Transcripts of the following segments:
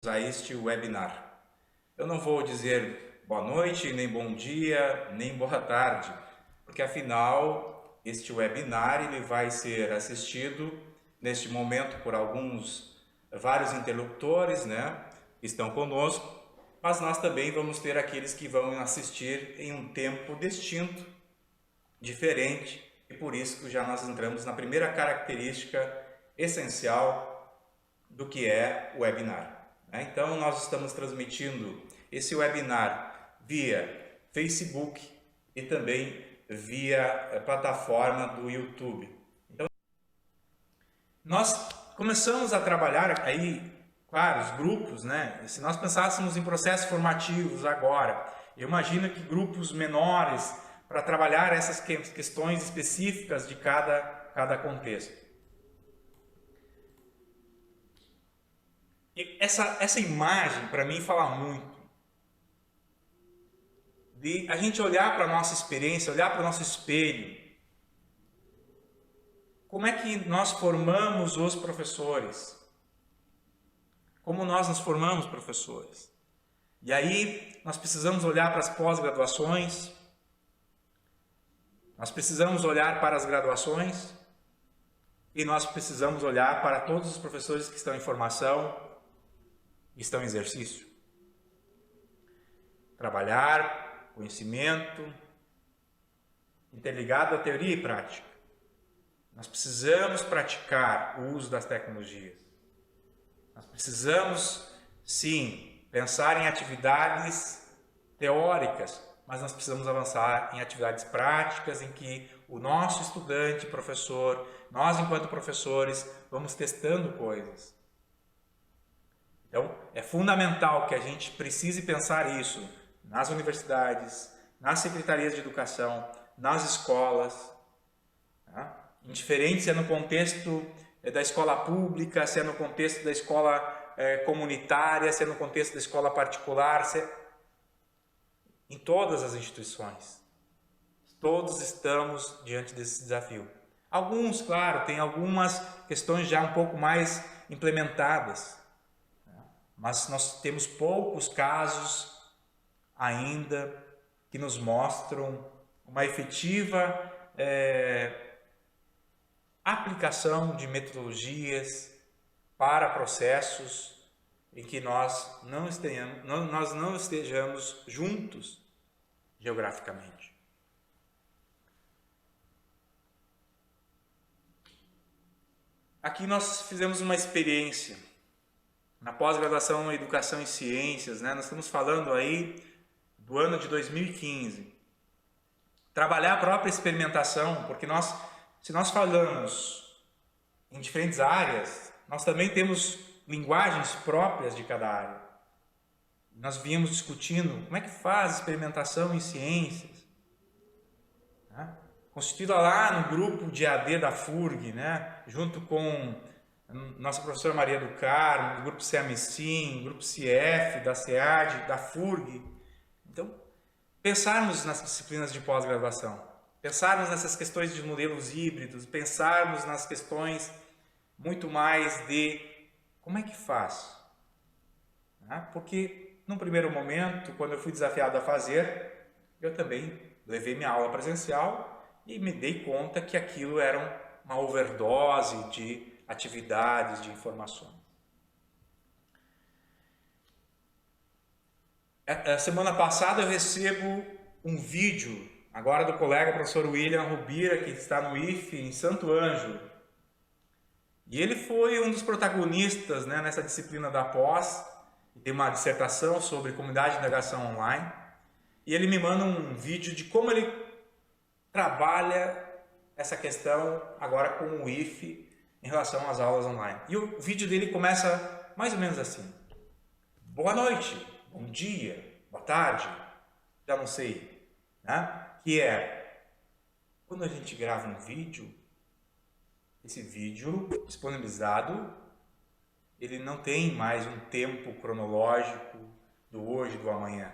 A este webinar. Eu não vou dizer boa noite, nem bom dia, nem boa tarde, porque afinal este webinar ele vai ser assistido neste momento por vários interlocutores, né, que estão conosco, mas nós também vamos ter aqueles que vão assistir em um tempo distinto, diferente, e por isso que já nós entramos na primeira característica essencial do que é o webinar. Então, nós estamos transmitindo esse webinar via Facebook e também via plataforma do YouTube. Então, nós começamos a trabalhar aí, claro, os grupos, né? Se nós pensássemos em processos formativos agora, eu imagino que grupos menores para trabalhar essas questões específicas de cada contexto. Essa imagem, para mim, fala muito. De a gente olhar para a nossa experiência, olhar para o nosso espelho. Como é que nós formamos os professores? Como nós nos formamos professores? E aí, nós precisamos olhar para as pós-graduações, nós precisamos olhar para as graduações, e nós precisamos olhar para todos os professores que estão em formação, que estão em exercício. Trabalhar conhecimento interligado à teoria e prática. Nós precisamos praticar o uso das tecnologias. Nós precisamos, sim, pensar em atividades teóricas, mas nós precisamos avançar em atividades práticas em que o nosso estudante, professor, nós enquanto professores, vamos testando coisas. Então, é fundamental que a gente precise pensar isso nas universidades, nas secretarias de educação, nas escolas, tá? Indiferente se é no contexto da escola pública, se é no contexto da escola comunitária, se é no contexto da escola particular, em todas as instituições. Todos estamos diante desse desafio. Alguns, claro, têm algumas questões já um pouco mais implementadas, mas nós temos poucos casos ainda que nos mostram uma efetiva aplicação de metodologias para processos em que nós não estejamos juntos geograficamente. Aqui nós fizemos uma experiência na pós-graduação em Educação e Ciências, né? Nós estamos falando aí do ano de 2015. Trabalhar a própria experimentação, porque se nós falamos em diferentes áreas, nós também temos linguagens próprias de cada área. Nós viemos discutindo como é que faz experimentação em ciências, né? Constituída lá no grupo de AD da FURG, né? Junto com nossa professora Maria do Carmo, do grupo CAMECIM, grupo CIEF, da SEAD, da FURG. Então, pensarmos nas disciplinas de pós-graduação, pensarmos nessas questões de modelos híbridos, pensarmos nas questões muito mais de como é que faz. Porque, num primeiro momento, quando eu fui desafiado a fazer, eu também levei minha aula presencial e me dei conta que aquilo era uma overdose de atividades, de informações. A semana passada eu recebo um vídeo, agora do colega professor William Rubira, que está no IFE, em Santo Ângelo. E ele foi um dos protagonistas, né, nessa disciplina da pós, tem uma dissertação sobre comunidade de indagação online. E ele me manda um vídeo de como ele trabalha essa questão agora com o IFE em relação às aulas online. E o vídeo dele começa mais ou menos assim: boa noite, bom dia, boa tarde, já não sei, né? Que é, quando a gente grava um vídeo, esse vídeo disponibilizado, ele não tem mais um tempo cronológico do hoje, do amanhã.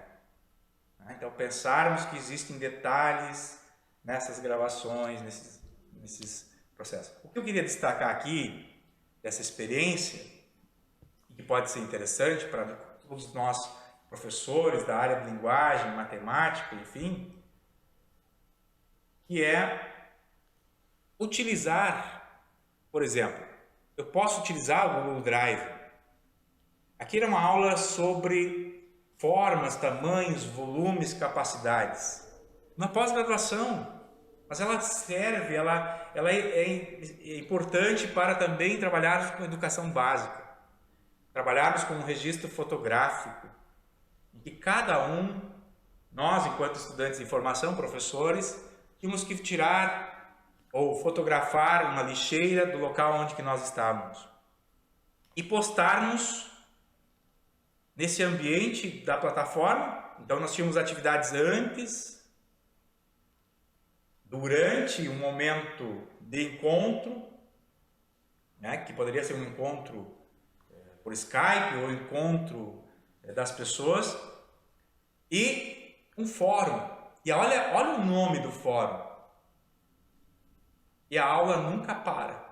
Então, pensarmos que existem detalhes nessas gravações, nesses processos. O que eu queria destacar aqui, dessa experiência, que pode ser interessante para todos nós professores da área de linguagem, matemática, enfim, que é utilizar, por exemplo, eu posso utilizar o Google Drive. Aqui era uma aula sobre formas, tamanhos, volumes, capacidades. Uma pós-graduação, mas ela serve, ela é importante para também trabalharmos com educação básica, trabalharmos com um registro fotográfico, em que cada um, nós enquanto estudantes de formação, professores, tínhamos que tirar ou fotografar uma lixeira do local onde que nós estávamos e postarmos nesse ambiente da plataforma. Então nós tínhamos atividades antes, durante um momento de encontro, né, que poderia ser um encontro por Skype ou encontro das pessoas, e um fórum. E olha o nome do fórum. E a aula nunca para.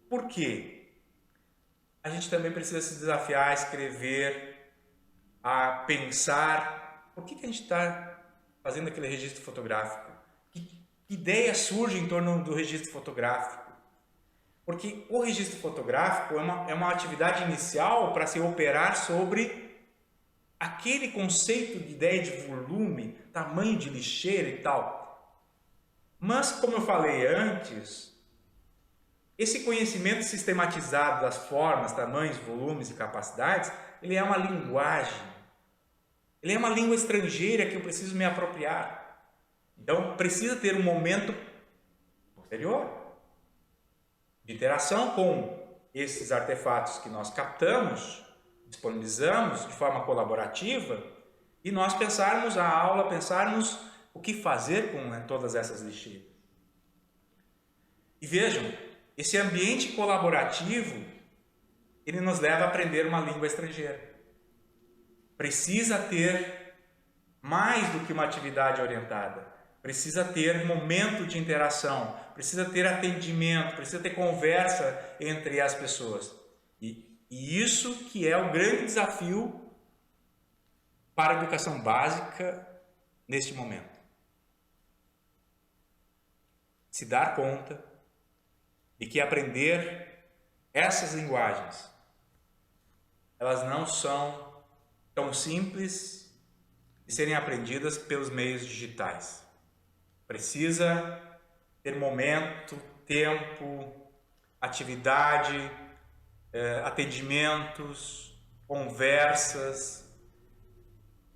Por quê? A gente também precisa se desafiar a escrever, a pensar. Por que a gente está fazendo aquele registro fotográfico? Que ideia surge em torno do registro fotográfico? Porque o registro fotográfico é uma atividade inicial para se operar sobre aquele conceito de ideia de volume, tamanho de lixeira e tal. Mas, como eu falei antes, esse conhecimento sistematizado das formas, tamanhos, volumes e capacidades, ele é uma linguagem. Ele é uma língua estrangeira que eu preciso me apropriar. Então, precisa ter um momento posterior de interação com esses artefatos que nós captamos, disponibilizamos de forma colaborativa, e nós pensarmos a aula, pensarmos o que fazer com todas essas lixeiras. E vejam, esse ambiente colaborativo, ele nos leva a aprender uma língua estrangeira. Precisa ter mais do que uma atividade orientada. Precisa ter momento de interação, precisa ter atendimento, precisa ter conversa entre as pessoas. E isso que é o grande desafio para a educação básica neste momento. Se dar conta de que aprender essas linguagens, elas não são tão simples de serem aprendidas pelos meios digitais. Precisa ter momento, tempo, atividade, atendimentos, conversas,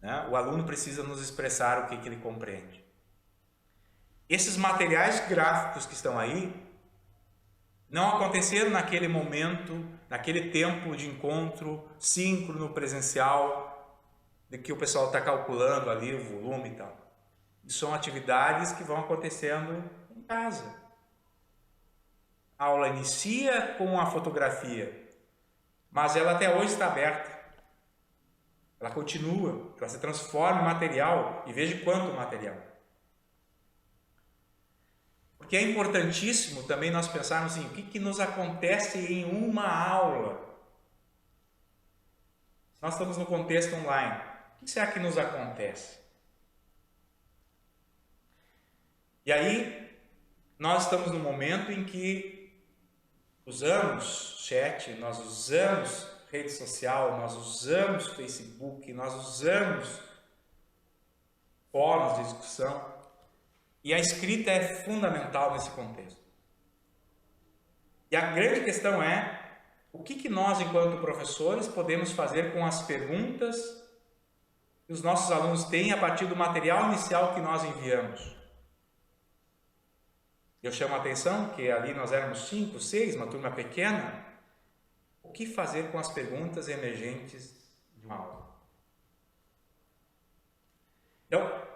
né? O aluno precisa nos expressar o que ele compreende. Esses materiais gráficos que estão aí não aconteceram naquele momento, naquele tempo de encontro síncrono, presencial, de que o pessoal está calculando ali o volume e tal. São atividades que vão acontecendo em casa. A aula inicia com a fotografia, mas ela até hoje está aberta. Ela continua, ela se transforma em material, e veja quanto material. Porque é importantíssimo também nós pensarmos em o que nos acontece em uma aula. Se nós estamos no contexto online, o que será que nos acontece? E aí, nós estamos no momento em que usamos chat, nós usamos rede social, nós usamos Facebook, nós usamos fóruns de discussão, e a escrita é fundamental nesse contexto. E a grande questão é, o que nós, enquanto professores, podemos fazer com as perguntas que os nossos alunos têm a partir do material inicial que nós enviamos? Eu chamo a atenção que ali nós éramos 5, 6, uma turma pequena. O que fazer com as perguntas emergentes de uma aula? Então,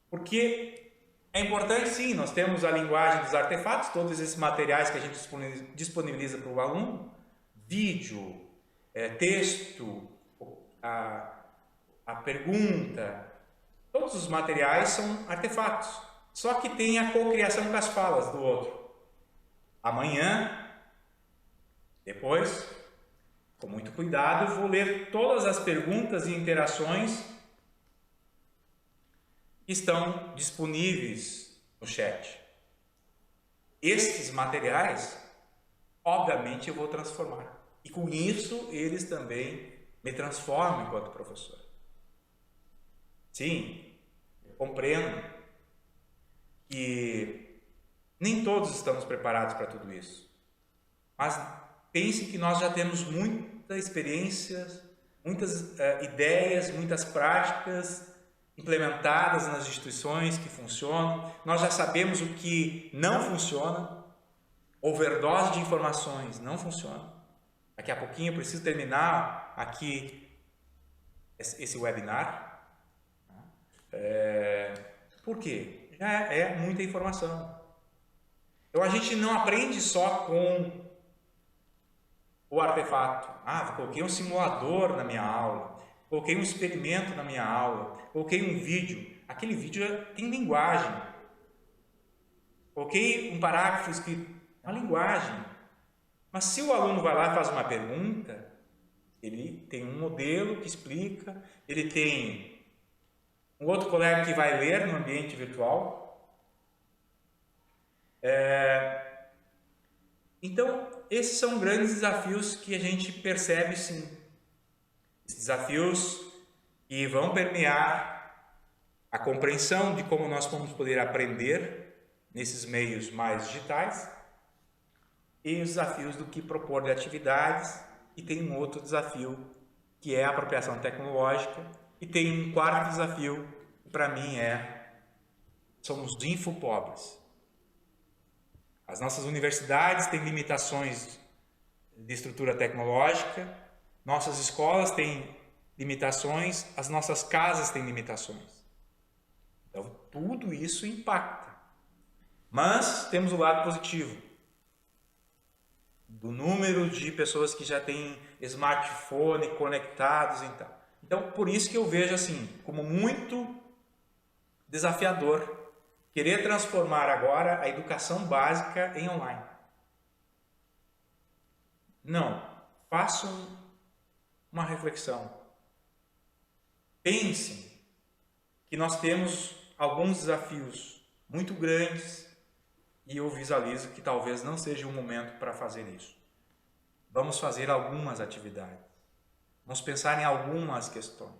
porque é importante sim, nós temos a linguagem dos artefatos, todos esses materiais que a gente disponibiliza para o aluno, vídeo, texto, a pergunta, todos os materiais são artefatos. Só que tem a cocriação com as falas do outro. Amanhã Depois, com muito cuidado, vou ler todas as perguntas e interações que estão disponíveis no chat. Estes materiais, obviamente, eu vou transformar. E com isso, eles também me transformam enquanto professor. Sim, eu compreendo que nem todos estamos preparados para tudo isso. Mas pense que nós já temos muita experiência, muitas ideias, muitas práticas implementadas nas instituições que funcionam. Nós já sabemos o que não funciona. Overdose de informações não funciona. Daqui a pouquinho eu preciso terminar aqui esse webinar. Por quê? Já é muita informação. Então a gente não aprende só com o artefato. Coloquei um simulador na minha aula, coloquei um experimento na minha aula, coloquei um vídeo. Aquele vídeo tem linguagem. Coloquei um parágrafo escrito, é uma linguagem. Mas se o aluno vai lá e faz uma pergunta, ele tem um modelo que explica, ele tem um outro colega que vai ler no ambiente virtual. Então, esses são grandes desafios que a gente percebe, sim. Esses desafios que vão permear a compreensão de como nós vamos poder aprender nesses meios mais digitais e os desafios do que propor de atividades. E tem um outro desafio que é a apropriação tecnológica. E tem um quarto desafio, que para mim somos infopobres. As nossas universidades têm limitações de estrutura tecnológica, nossas escolas têm limitações, as nossas casas têm limitações. Então, tudo isso impacta. Mas temos o lado positivo do número de pessoas que já têm smartphone conectados e tal. Então, por isso que eu vejo assim, como muito desafiador querer transformar agora a educação básica em online. Não, façam uma reflexão. Pensem que nós temos alguns desafios muito grandes e eu visualizo que talvez não seja o momento para fazer isso. Vamos fazer algumas atividades. Vamos pensar em algumas questões.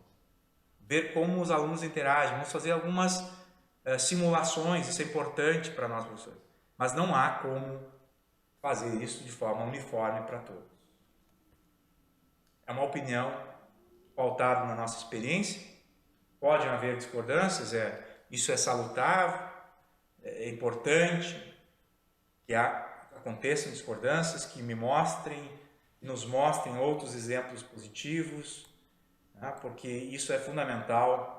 Ver como os alunos interagem. Vamos fazer algumas simulações. Isso é importante para nós, professores. Mas não há como fazer isso de forma uniforme para todos. É uma opinião pautada na nossa experiência. Pode haver discordâncias. Isso é salutável. É importante que aconteçam discordâncias, que nos mostrem outros exemplos positivos, né? Porque isso é fundamental.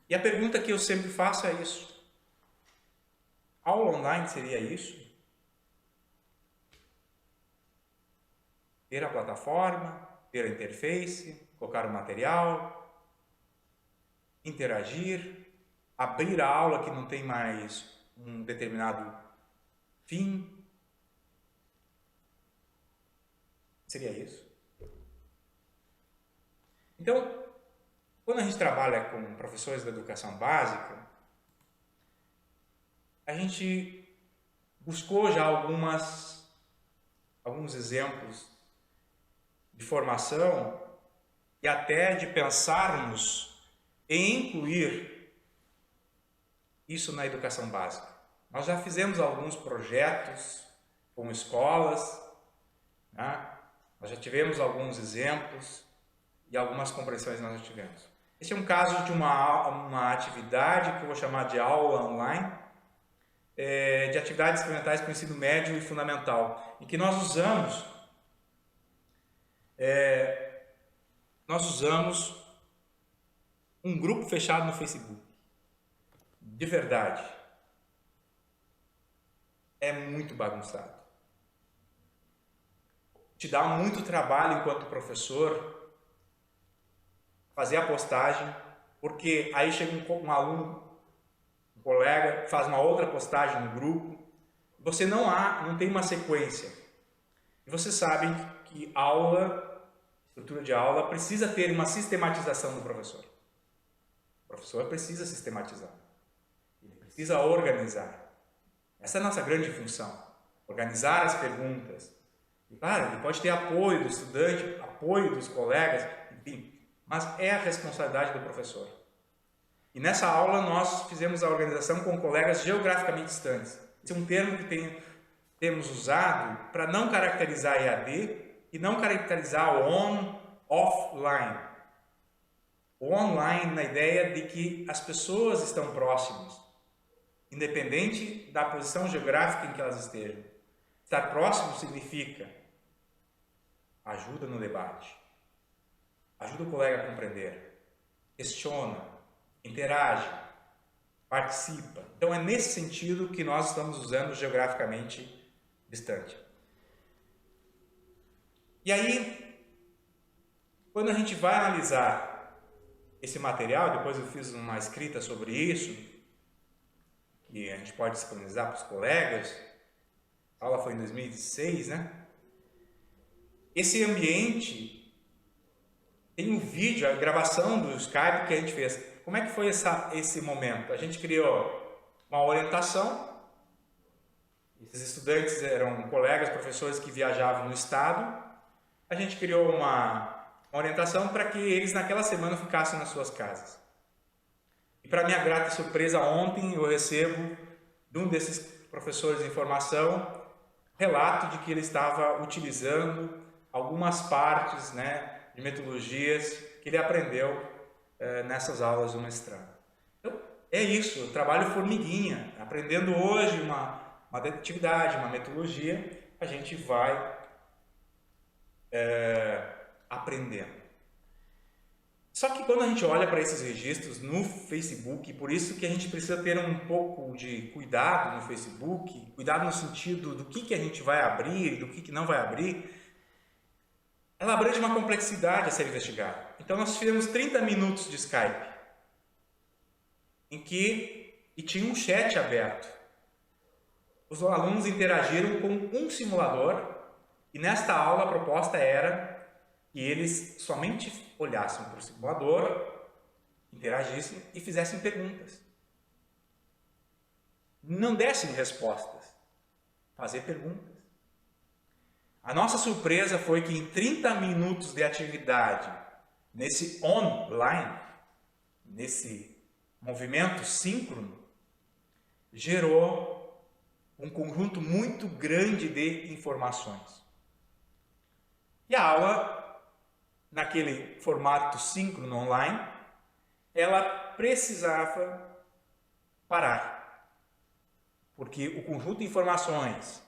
E a pergunta que eu sempre faço é isso. Aula online seria isso? Ter a plataforma, ter a interface, colocar o material, interagir, abrir a aula que não tem mais um determinado fim. Seria isso? Então, quando a gente trabalha com professores da educação básica, a gente buscou já alguns exemplos de formação e até de pensarmos em incluir isso na educação básica. Nós já fizemos alguns projetos com escolas, né? Nós já tivemos alguns exemplos e algumas compreensões nós já tivemos. Esse é um caso de uma atividade que eu vou chamar de aula online, de atividades experimentais para o ensino médio e fundamental, em que nós usamos um grupo fechado no Facebook. De verdade, é muito bagunçado. Te dá muito trabalho enquanto professor fazer a postagem, porque aí chega um aluno, um colega, faz uma outra postagem no grupo, você não tem uma sequência. E vocês sabem que estrutura de aula, precisa ter uma sistematização do professor. O professor precisa sistematizar. Ele precisa organizar. Essa é a nossa grande função. Organizar as perguntas. E claro, ele pode ter apoio do estudante, apoio dos colegas, enfim. Mas é a responsabilidade do professor. E nessa aula nós fizemos a organização com colegas geograficamente distantes. Esse é um termo que temos usado para não caracterizar EAD e não caracterizar o offline. O online na ideia de que as pessoas estão próximas, independente da posição geográfica em que elas estejam. Estar próximo significa ajuda no debate, ajuda o colega a compreender, questiona, interage, participa. Então é nesse sentido que nós estamos usando geograficamente distante. E aí, quando a gente vai analisar esse material, depois eu fiz uma escrita sobre isso, que a gente pode disponibilizar para os colegas, a aula foi em 2016, né? Esse ambiente tem um vídeo, a gravação do Skype que a gente fez. Como é que foi esse momento? A gente criou uma orientação. Esses estudantes eram colegas, professores que viajavam no estado. A gente criou uma orientação para que eles naquela semana ficassem nas suas casas. E para minha grata surpresa, ontem eu recebo de um desses professores de informação relato de que ele estava utilizando algumas partes, né, de metodologias que ele aprendeu nessas aulas do mestrado. Então, é isso, trabalho formiguinha. Aprendendo hoje uma atividade, uma metodologia, a gente vai aprendendo. Só que quando a gente olha para esses registros no Facebook, por isso que a gente precisa ter um pouco de cuidado no Facebook, cuidado no sentido do que a gente vai abrir, do que não vai abrir, ela abrange uma complexidade a ser investigada. Então nós fizemos 30 minutos de Skype, e tinha um chat aberto. Os alunos interagiram com um simulador, e nesta aula a proposta era que eles somente olhassem para o simulador, interagissem e fizessem perguntas. Não dessem respostas, fazer perguntas. A nossa surpresa foi que em 30 minutos de atividade, nesse online, nesse movimento síncrono, gerou um conjunto muito grande de informações. E a aula, naquele formato síncrono online, ela precisava parar. Porque o conjunto de informações,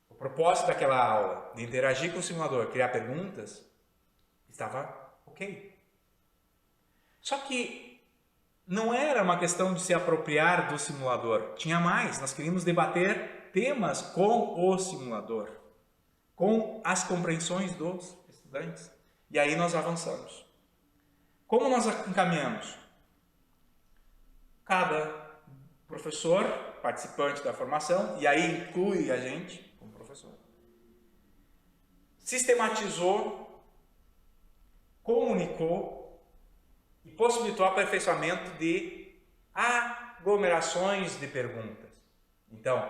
o propósito daquela aula, de interagir com o simulador, criar perguntas, estava ok. Só que não era uma questão de se apropriar do simulador. Tinha mais, nós queríamos debater temas com o simulador, com as compreensões dos estudantes. E aí nós avançamos. Como nós encaminhamos? Cada professor, participante da formação, e aí inclui a gente como professor, sistematizou, comunicou e possibilitou o aperfeiçoamento de aglomerações de perguntas. Então,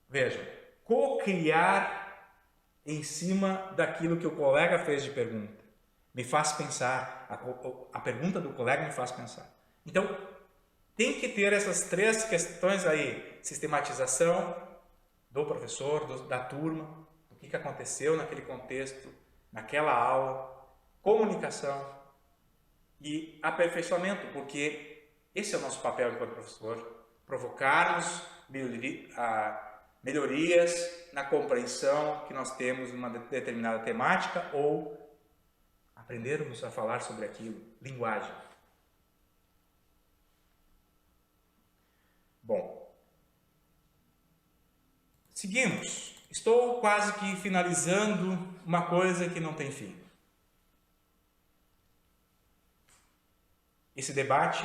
vejam, co-criar em cima daquilo que o colega fez de pergunta. Me faz pensar, a pergunta do colega me faz pensar. Então, tem que ter essas três questões aí: sistematização do professor, da turma, do que aconteceu naquele contexto, naquela aula, comunicação e aperfeiçoamento, porque esse é o nosso papel enquanto professor, provocarmos melhorias na compreensão que nós temos numa determinada temática ou aprendermos a falar sobre aquilo, linguagem. Bom, seguimos. Estou quase que finalizando uma coisa que não tem fim. Esse debate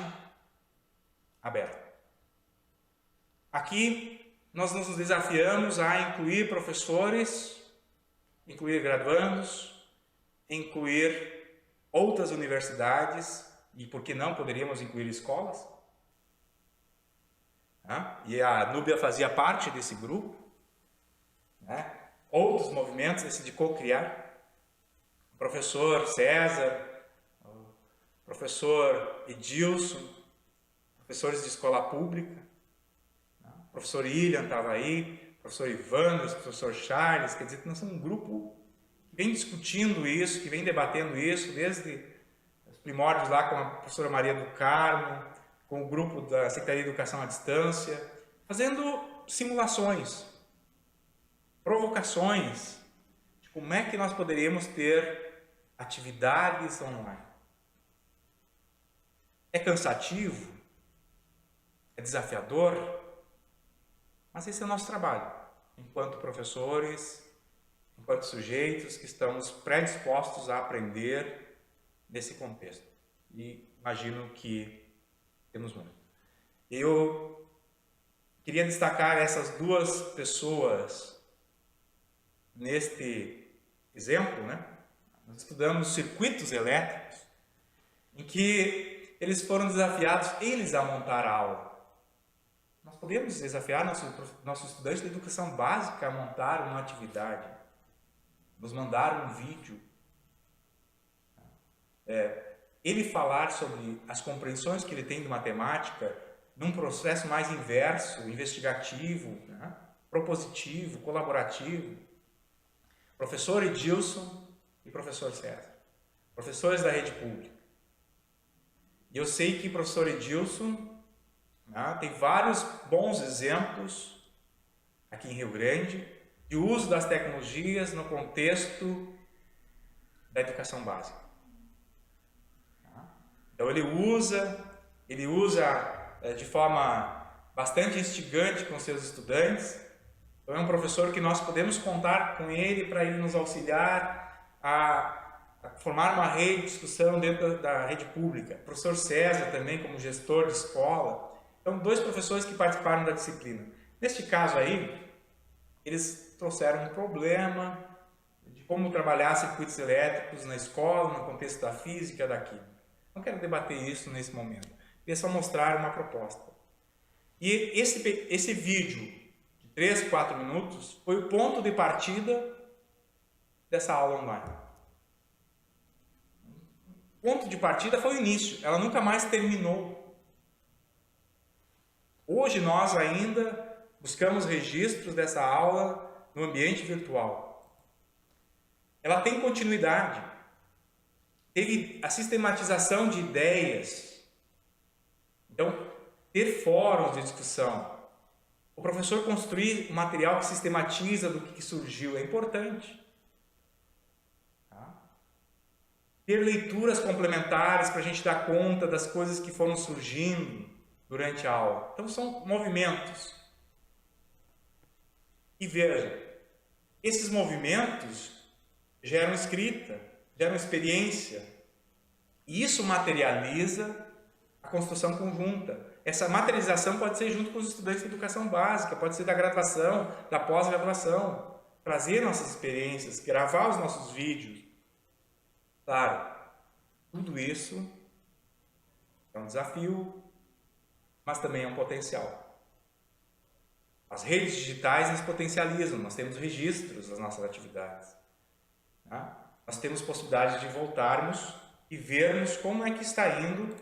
aberto. Aqui nós nos desafiamos a incluir professores, incluir graduandos, incluir outras universidades, e por que não poderíamos incluir escolas? E a Núbia fazia parte desse grupo, né? Outros movimentos, esse de co-criar. O professor César, o professor Edilson, professores de escola pública, o professor Ilian estava aí, o professor Ivandro, o professor Charles, quer dizer que nós somos um grupo que vem discutindo isso, que vem debatendo isso desde os primórdios lá com a professora Maria do Carmo, com o grupo da Secretaria de Educação à Distância, fazendo simulações, provocações de como é que nós poderíamos ter atividades online. É cansativo, é desafiador, mas esse é o nosso trabalho, enquanto professores, enquanto sujeitos que estamos predispostos a aprender nesse contexto. E imagino que temos muito. Eu queria destacar essas duas pessoas neste exemplo, né? Nós estudamos circuitos elétricos em que eles foram desafiados eles a montar a aula. Nós podemos desafiar nossos estudantes de educação básica a montar uma atividade, nos mandar um vídeo, ele falar sobre as compreensões que ele tem de matemática num processo mais inverso, investigativo, né? Propositivo, colaborativo. Professor Edilson e professor César, professores da rede pública. E eu sei que o professor Edilson, né, tem vários bons exemplos aqui em Rio Grande de uso das tecnologias no contexto da educação básica. Então ele usa de forma bastante instigante com seus estudantes. Então é um professor que nós podemos contar com ele para ele nos auxiliar a formar uma rede de discussão dentro da rede pública. O professor César também como gestor de escola. Então, dois professores que participaram da disciplina. Neste caso aí, eles trouxeram um problema de como trabalhar circuitos elétricos na escola, no contexto da física, da química. Não quero debater isso nesse momento. Queria só mostrar uma proposta. E esse vídeo de 3, 4 minutos foi o ponto de partida dessa aula online. O ponto de partida foi o início. Ela nunca mais terminou. Hoje nós ainda buscamos registros dessa aula no ambiente virtual. Ela tem continuidade. Teve a sistematização de ideias. Então, ter fóruns de discussão. O professor construir um material que sistematiza do que surgiu é importante. Ter leituras complementares para a gente dar conta das coisas que foram surgindo durante a aula. Então, são movimentos. E veja, esses movimentos geram escrita, geram experiência. E isso materializa a construção conjunta. Essa materialização pode ser junto com os estudantes de educação básica, pode ser da graduação, da pós-graduação. Trazer nossas experiências, gravar os nossos vídeos. Claro, tudo isso é um desafio, mas também é um potencial. As redes digitais nos potencializam, nós temos registros das nossas atividades. Né? Nós temos possibilidade de voltarmos e vermos como é que está indo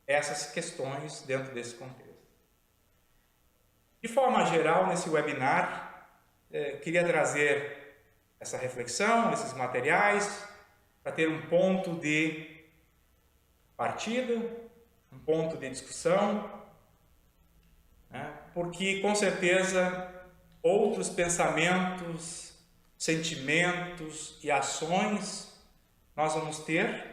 essas questões dentro desse contexto. De forma geral, nesse webinar, queria trazer essa reflexão, esses materiais, para ter um ponto de partida, um ponto de discussão, né? Porque com certeza outros pensamentos, sentimentos e ações nós vamos ter